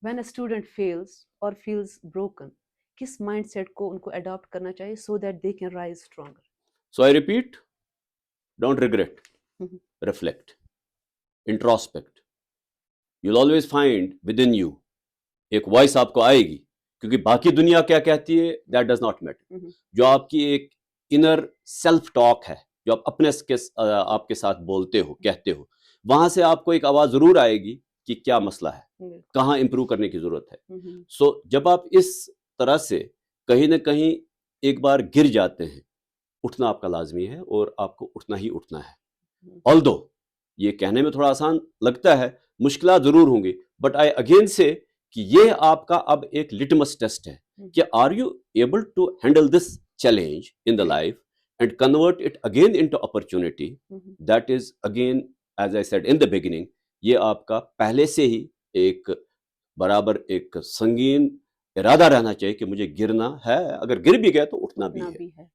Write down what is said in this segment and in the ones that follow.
When a student fails और feels broken, किस mindset को उनको अडॉप्ट करना चाहिए so that they can rise stronger? So I repeat, don't regret, reflect, introspect. You'll always find within you एक voice आपको आएगी, क्योंकि बाकी दुनिया क्या कहती है दैट डज नॉट मैटर. जो आपकी एक इनर सेल्फ टॉक है, जो आप अपने आपके साथ बोलते हो, कहते हो, वहां से आपको एक आवाज जरूर आएगी कि क्या मसला है, कहाँ इंप्रूव करने की जरूरत है. सो जब आप इस तरह से कहीं ना कहीं एक बार गिर जाते हैं, उठना आपका लाजमी है और आपको उठना ही उठना है. ऑल्दो ये कहने में थोड़ा आसान लगता है, मुश्किलात जरूर होंगी, बट आई अगेन से कि ये आपका अब एक लिटमस टेस्ट है कि are you able to handle this challenge in the life and convert it again into opportunity. That is again, as I said in the beginning, ये आपका पहले से ही एक बराबर एक संगीन इरादा रहना चाहिए कि मुझे गिरना है, अगर गिर भी गया तो उठना भी है.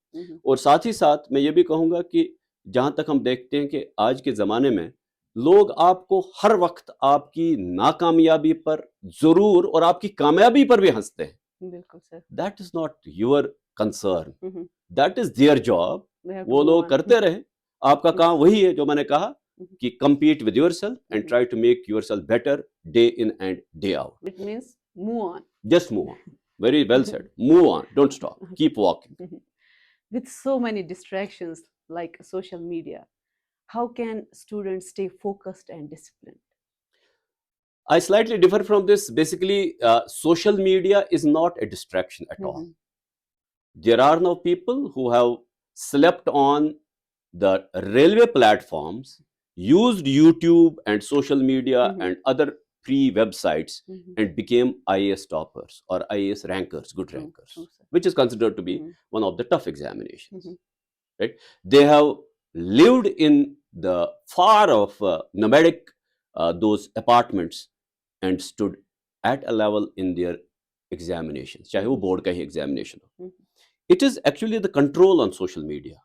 और साथ ही साथ मैं ये भी कहूंगा कि जहां तक हम देखते हैं कि आज के जमाने में लोग आपको हर वक्त आपकी नाकामयाबी पर जरूर और आपकी कामयाबी पर भी हंसते हैं. बिल्कुल sir. That is not your concern, that is their job. वो लोग करते रहे, आपका काम वही है जो मैंने कहा कि compete with yourself and try to make yourself better day in and day out. It means move on. Just move on. Very well said. Move on. Don't stop. Keep walking. With so many distractions like social media, how can students stay focused and disciplined? I slightly differ from this. Basically, social media is not a distraction at all. There are now people who have slept on the railway platforms, used YouTube and social media and other free websites and became IAS toppers or IAS rankers, good rankers, which is considered to be one of the tough examinations. Right? They have lived in the far of nomadic those apartments and stood at a level in their examinations, चाहे वो board का ही examination हो. It is actually the control on social media.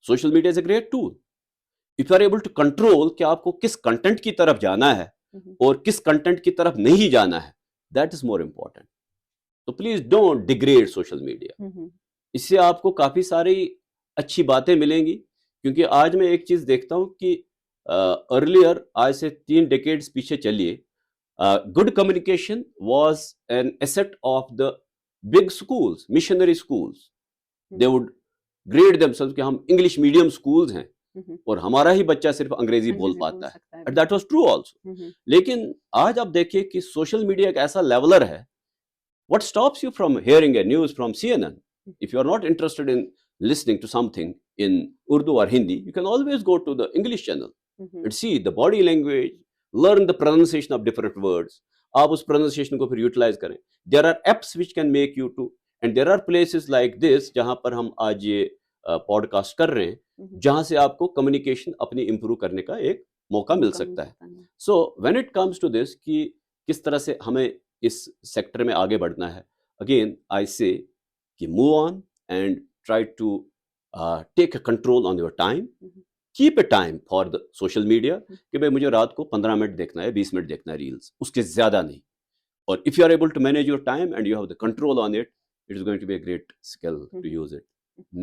Social media is a great tool. If you are able to control कि आपको किस content की तरफ जाना है और किस कंटेंट की तरफ नहीं जाना है, that is more important. तो please don't degrade social media. इससे आपको काफी सारी अच्छी बातें मिलेंगी, क्योंकि आज मैं एक चीज देखता हूं कि अर्लियर, आज से 3 डेकेड्स पीछे चलिए, good communication was an asset of the big schools, missionary schools. They would grade themselves कि हम इंग्लिश मीडियम स्कूल्स हैं और हमारा ही बच्चा सिर्फ अंग्रेजी बोल पाता है. And that was true also. लेकिन आज आप देखिए कि सोशल मीडिया एक ऐसा लेवलर है. What stops you from hearing a news from CNN? If you are not interested in listening to something in Urdu or Hindi, you can always go to the English channel and see the body language, learn the pronunciation of different words. आप उस pronunciation को फिर utilize करें. There are apps which can make you to, and there are places like this जहां पर हम आज ये पॉडकास्ट कर रहे हैं, जहां से आपको कम्युनिकेशन अपनी इंप्रूव करने का एक मौका मिल सकता है. So when it comes to this कि किस तरह से हमें इस सेक्टर में आगे बढ़ना है, अगेन आई से कि move on and try to take a control on your time. Keep a time for the social media कि भाई मुझे रात को 15 मिनट देखना है, 20 मिनट देखना है रील्स, उसके ज्यादा नहीं. और if you are able to manage your time and you have the control on it, it is going to be a great skill to use it,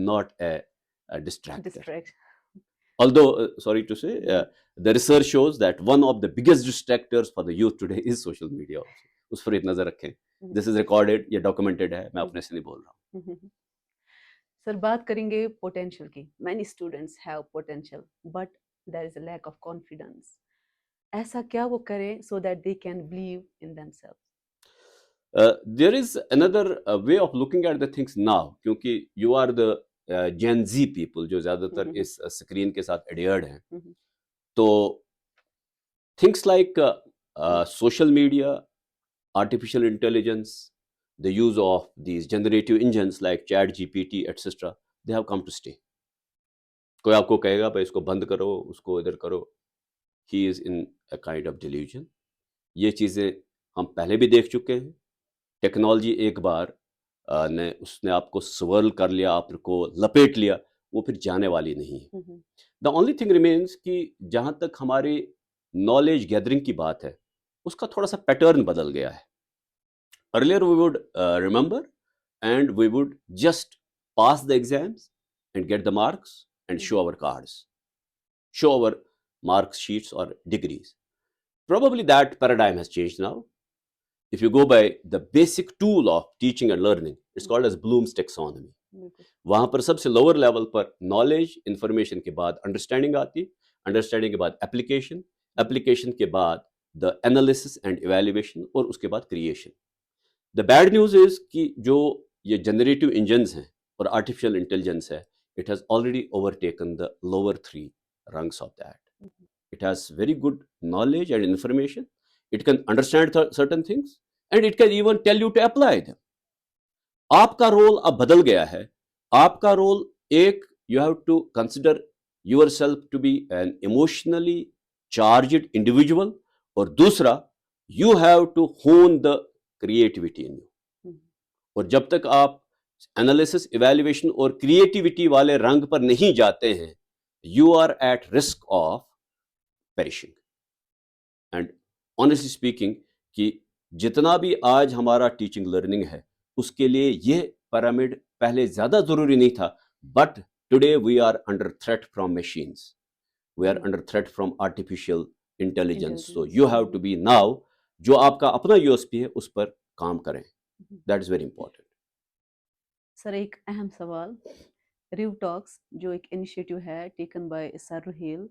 not a distractor. Although, sorry to say, the research shows that one of the biggest distractors for the youth today is social media also. उस पर एक नजर रखें. This is recorded, ये documented है, मैं अपने से नहीं बोल रहा हूँ. सर, बात करेंगे पोटेंशियल की. Many students have potential, but there is a lack of confidence. ऐसा क्या वो करें so that they can believe in themselves? There is another way of looking at the things now, क्योंकि you are the Gen Z people जो ज्यादातर इस screen के साथ adhered हैं. तो things like social media, artificial intelligence, the use of these generative engines like ChatGPT, etc., they have come to stay. कोई आपको कहेगा भाई इसको बंद करो, उसको इधर करो, he is in a kind of delusion. ये चीजें हम पहले भी देख चुके हैं. टेक्नोलॉजी एक बार उसने आपको स्वर्ल कर लिया, आपको लपेट लिया, वो फिर जाने वाली नहीं है. द ओनली थिंग रिमेन्स कि जहां तक हमारी नॉलेज गैदरिंग की बात है, उसका थोड़ा सा पैटर्न बदल गया है. earlier we would remember, and we would just pass the exams and get the marks and show our cards, show our mark sheets or degrees. Probably that paradigm has changed now. If you go by the basic tool of teaching and learning, it's called as Bloom's taxonomy. बिल्कुल वहां पर सबसे lower level पर knowledge information के बाद understanding आती, understanding के बाद एप्लीकेशन, एप्लीकेशन के बाद द एनालिसिस एंड इवेल्युएशन, और उसके बाद creation. The bad news is कि जो ये जनरेटिव इंजन्स हैं और आर्टिफिशियल इंटेलिजेंस है, it has already overtaken the lower 3 rungs of that. It has very good knowledge and information. It can understand certain things, and it can even tell you to apply them. आपका role अब बदल गया है. आपका role एक, you have to consider yourself to be an emotionally charged individual, और दूसरा, you have to hone the creativity in you. और जब तक आप एनालिसिस, इवैल्यूएशन और क्रिएटिविटी वाले रंग पर नहीं जाते हैं, you are at risk of perishing. And honestly speaking, कि जितना भी आज हमारा टीचिंग लर्निंग है, उसके लिए ये पिरामिड पहले ज्यादा जरूरी नहीं था, but today we are under threat from machines, we are under threat from artificial intelligence. So you have to be now, जो आपका अपना यूएसपी है उस पर काम करें. That is very important. Sir एक अहम सवाल, रिव टॉक्स जो एक इनिशिएटिव है टेकन बाय सर रुहेल,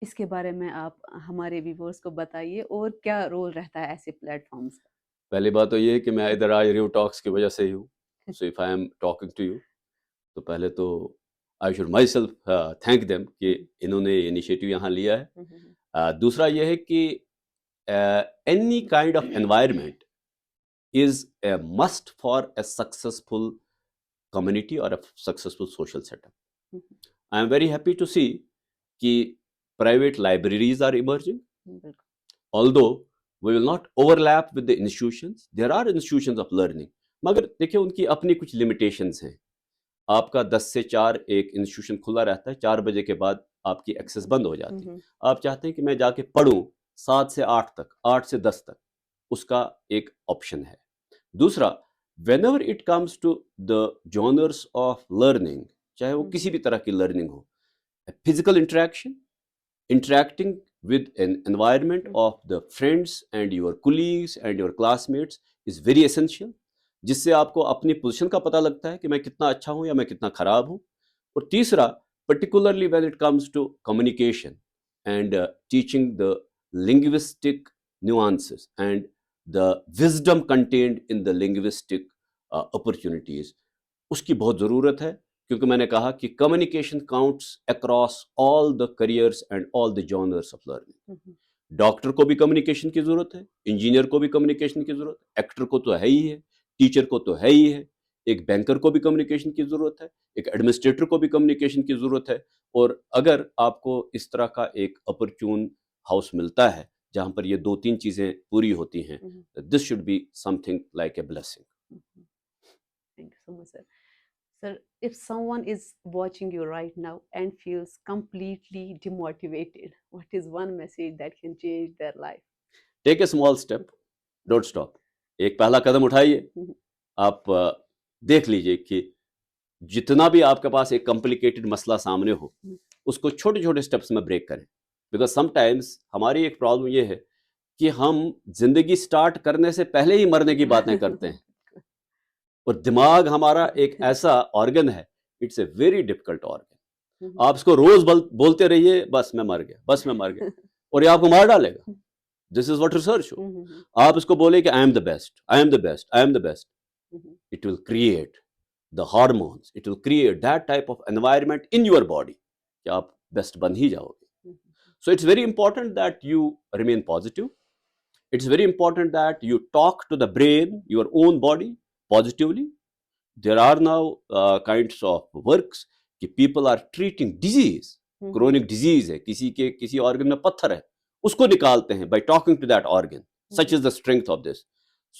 इसके बारे में आप हमारे व्यूअर्स को बताइए, और क्या रोल रहता है ऐसे प्लेटफॉर्म्स का. पहली बात तो ये है कि मैं इधर आज रिव टॉक्स की वजह से ही हूँ. So if I am talking to you, तो पहले तो I should myself thank them कि इन्होंने इनिशिएटिव यहाँ लिया है. दूसरा ये है कि any kind of environment is a must for a successful community or a successful social setup. I am very happy to see कि private libraries are emerging. Although we will not overlap with the institutions, there are institutions of learning. मगर देखिए उनकी अपनी कुछ limitations हैं. आपका 10 से 4 एक इंस्टीट्यूशन खुला रहता है, 4 बजे के बाद आपकी एक्सेस बंद हो जाती है. आप चाहते हैं कि मैं जाके पढ़ूं 7 से 8 तक, 8 से 10 तक, उसका एक ऑप्शन है. दूसरा, whenever it comes to the genres of learning, चाहे वो किसी भी तरह की लर्निंग हो, physical interaction, interacting with an environment of the friends and your colleagues and your classmates is very essential, जिससे आपको अपनी पोजीशन का पता लगता है कि मैं कितना अच्छा हूं या मैं कितना खराब हूं. और तीसरा, particularly when it comes to communication and teaching the linguistic nuances and the wisdom contained in the linguistic opportunities, उसकी बहुत ज़रूरत है. क्योंकि मैंने कहा कि communication counts across all the careers and all the genres of learning. Doctor को भी कम्युनिकेशन की जरूरत है, इंजीनियर को भी कम्युनिकेशन की जरूरत है, एक्टर को तो है ही है, टीचर को तो है ही है, एक बैंकर को भी कम्युनिकेशन की जरूरत है, एक एडमिनिस्ट्रेटर को भी कम्युनिकेशन की जरूरत है. और अगर आपको इस तरह का एक अपॉर्चून हाउस मिलता है जहां पर ये 2-3 चीजें पूरी होती हैं, this should be something like a blessing. Thank you so much sir. Sir, if someone is watching you right now and feels completely demotivated, what is one message that can change their life? Take a small step, don't stop. एक पहला कदम उठाइए. आप देख लीजिए कि जितना भी आपके पास एक कॉम्प्लिकेटेड मसला सामने हो, उसको छोटे छोटे स्टेप्स में ब्रेक करें. बिकॉज समटाइम्स हमारी एक प्रॉब्लम ये है कि हम जिंदगी स्टार्ट करने से पहले ही मरने की बातें करते हैं. और दिमाग हमारा एक ऐसा ऑर्गन है, it's a very difficult organ. आप इसको रोज बोलते रहिए, बस मैं मर गया, बस मैं मर गया, और ये आपको मार डालेगा. This is what research show. आप इसको बोले कि I am the best, I am the best, I am the best, it will create the hormones, it will create that type of environment in your body कि आप best बन ही जाओगे. So it's very important that you remain positive. It's very important that you talk to the brain, your own body positively. There are now kinds of works कि people are treating disease, chronic disease है, किसी organ में पत्थर है, उसको निकालते हैं by talking to that organ. Such is the strength of this.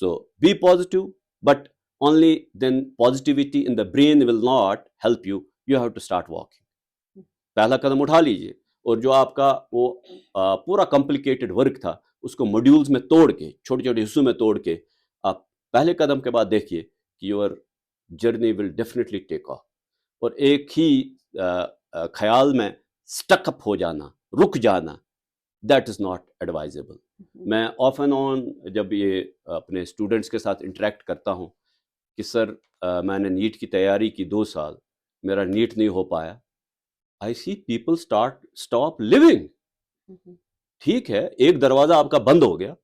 So be positive, but only then positivity in the brain will not help you. You have to start walking. पहला कदम उठा लीजिए, और जो आपका वो पूरा complicated work था, उसको modules में तोड़ के, छोटे छोटे हिस्सों में तोड़ के, पहले कदम के बाद देखिए कि your journey will definitely take off. और एक ही ख्याल में स्टक अप हो जाना, रुक जाना, दैट इज नॉट एडवाइजेबल। मैं ऑफ एंड ऑन जब ये अपने स्टूडेंट्स के साथ इंटरेक्ट करता हूँ कि सर मैंने नीट की तैयारी की 2 साल, मेरा नीट नहीं हो पाया, आई सी पीपल स्टॉप लिविंग। ठीक है, एक दरवाजा आपका बंद हो गया,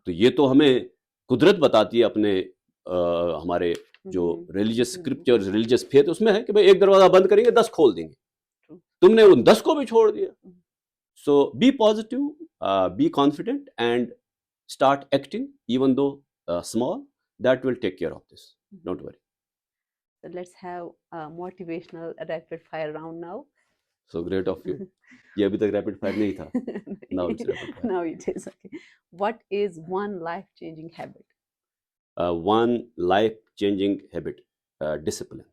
तो ये तो हमें कुदरत बताती है अपने हमारे जो रिलीजियस स्क्रिप्चर्स, रिलीजियस फेथ उसमें है कि भाई एक दरवाजा बंद करेंगे 10 खोल देंगे, तुमने उन 10 को भी छोड़ दिया। So be positive, be confident and start acting even though small. That will take care of this. Don't worry. So let's have a motivational rapid fire round now. So great of you. ये अभी तक rapid fire नहीं था. Now it's rapid fire. Now it is. Okay. What is one life-changing habit? One life-changing habit, discipline.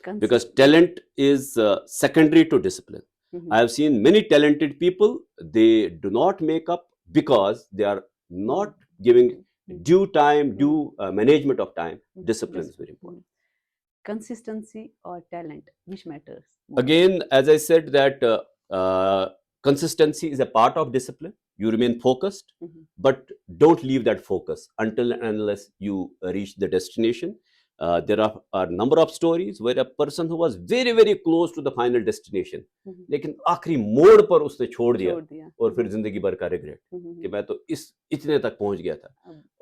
Because Consistent. talent is secondary to discipline. I have seen many talented people, they do not make up because they are not giving due time, due management of time. Discipline is very important. Consistency or talent, which matters more? Again, as I said, that consistency is a part of discipline. You remain focused, but don't leave that focus until and unless you reach the destination. There are a number of stories where a person who was very, very close to the final destination, लेकिन आखिरी मोड़ पर उसने छोड़ दिया और फिर जिंदगी भर का रिग्रेट कि मैं तो इतने तक पहुंच गया था।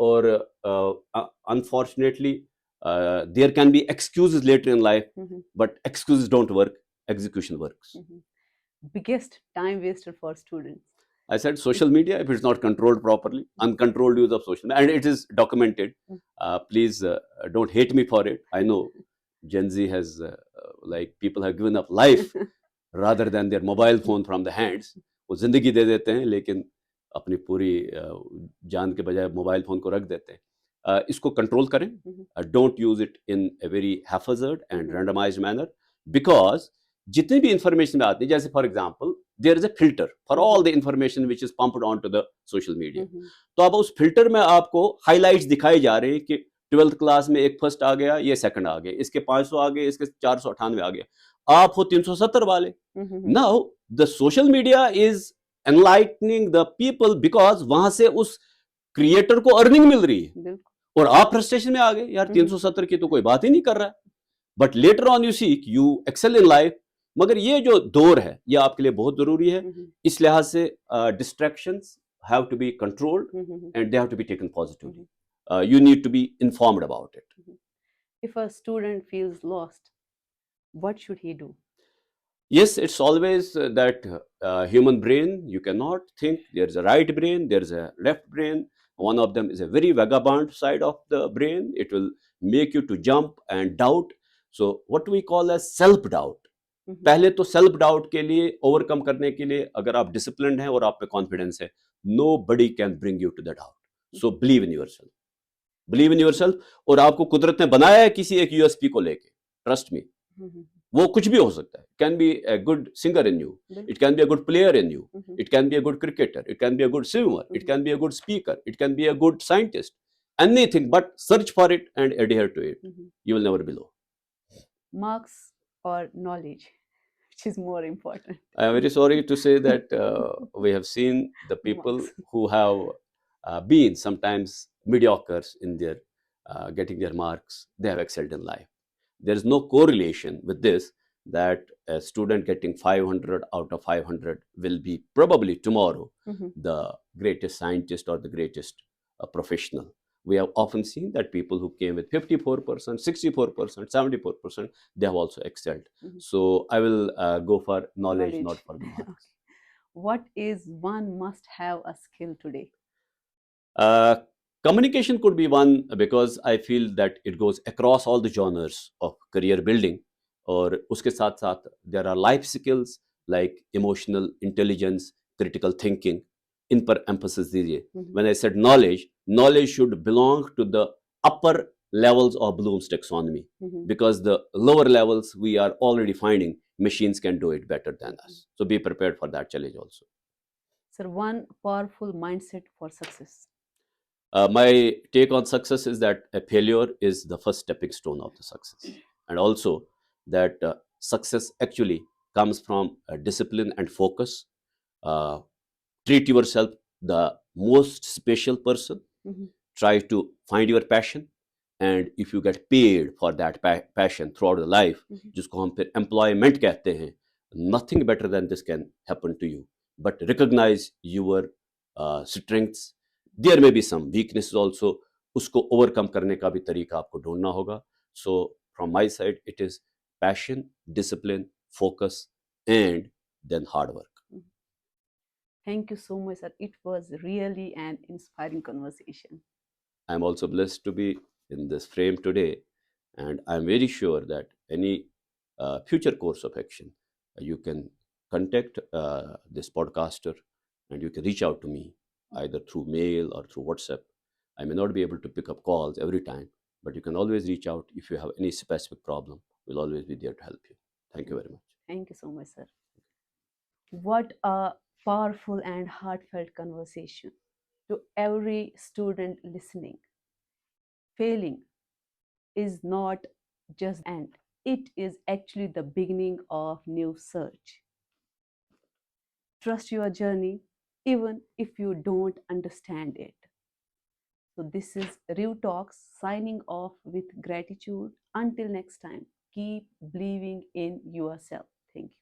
और unfortunately there can be excuses later in life, but excuses don't work, execution works. Biggest time waster for students? I said social media, if it's not controlled properly, uncontrolled use of social media, and it is documented. Please don't hate me for it. I know Gen Z has, like, people have given up life rather than their mobile phone from the hands. वो जिंदगी दे देते हैं लेकिन अपनी पूरी जान के बजाय मोबाइल फोन को रख देते हैं। इसको कंट्रोल करें, don't use it in a very haphazard and randomised manner, because जितनी भी इंफॉर्मेशन में आती है, जैसे for example there is a filter for all the information which is pumped on to the social media. तो अब उस फिल्टर में आपको हाइलाइट्स दिखाई जा रहे हैं कि 12th क्लास में एक फर्स्ट आ गया, ये सेकंड आ गया, इसके 500 आ गए, इसके 498 आ गया, आप हो 370 वाले। Now the social media is enlightening the people because वहां से उस क्रिएटर को अर्निंग मिल रही है और आप फ्रस्ट्रेशन में आ गए, यार 370 की तो कोई बात ही नहीं कर रहा है। But later on you see you excel in life. मगर ये जो दौर है ये आपके लिए बहुत जरूरी है, इस लिहाज से distractions have to be controlled and they have to be taken positively. You need to be informed about it. If a student feels lost, what should he do? Yes, it's always that human brain. You cannot think there's a right brain, there's a left brain. One of them is a very vagabond side of the brain. It will make you to jump and doubt. So what we call as self-doubt. पहले तो self doubt के लिए overcome करने के लिए अगर आप disciplined हैं और आप पे कॉन्फिडेंस है, nobody can bring you to the doubt. So believe in yourself. Believe in yourself. और आपको कुदरत ने बनाया है किसी एक यूएसपी को लेके, ट्रस्ट मी. वो कुछ भी हो सकता है. Can be a good singer in you, it can be a good player in you, it can be a good cricketer, it can be a good swimmer, it can be a good speaker, it can be a good scientist, anything, but search for it and adhere to it. You will never be low. Marks or knowledge, which is more important? I am very sorry to say that we have seen the people who have been sometimes mediocres in their getting their marks, they have excelled in life. There is no correlation with this that a student getting 500 out of 500 will be probably tomorrow the greatest scientist or the greatest professional. We have often seen that people who came with 54%, 64%, 74%, they have also excelled. So I will go for knowledge, not for the marks. What is one must-have a skill today? Communication could be one, because I feel that it goes across all the genres of career building. और उसके साथ साथ there are life skills like emotional intelligence, critical thinking. इन पर emphasis दीजिए. When I said knowledge, knowledge should belong to the upper levels of Bloom's taxonomy, because the lower levels we are already finding machines can do it better than us. So be prepared for that challenge also. Sir, one powerful mindset for success. My take on success is that a failure is the first stepping stone of the success, and also that success actually comes from discipline and focus. Uh, Treat yourself the most special person. Mhm. Try to find your passion, and if you get paid for that passion throughout the life, Mhm. जिसको हम फिर employment कहते हैं, nothing better than this can happen to you. But recognize your strengths. There may be some weaknesses also. उसको overcome करने का भी तरीका आपको ढूंढना होगा. So from my side, it is passion, discipline, focus, and then hard work. Thank you so much, sir. It was really an inspiring conversation. I'm also blessed to be in this frame today, and I'm very sure that any future course of action, you can contact this podcaster, and you can reach out to me either through mail or through WhatsApp. I may not be able to pick up calls every time, but you can always reach out if you have any specific problem. We'll always be there to help you. Thank you very much. Thank you so much, sir. What a powerful and heartfelt conversation. To every student listening, failing is not just the end, it is actually the beginning of new search. Trust your journey even if you don't understand it. So this is Riv Talks signing off with gratitude. Until next time, keep believing in yourself. Thank you.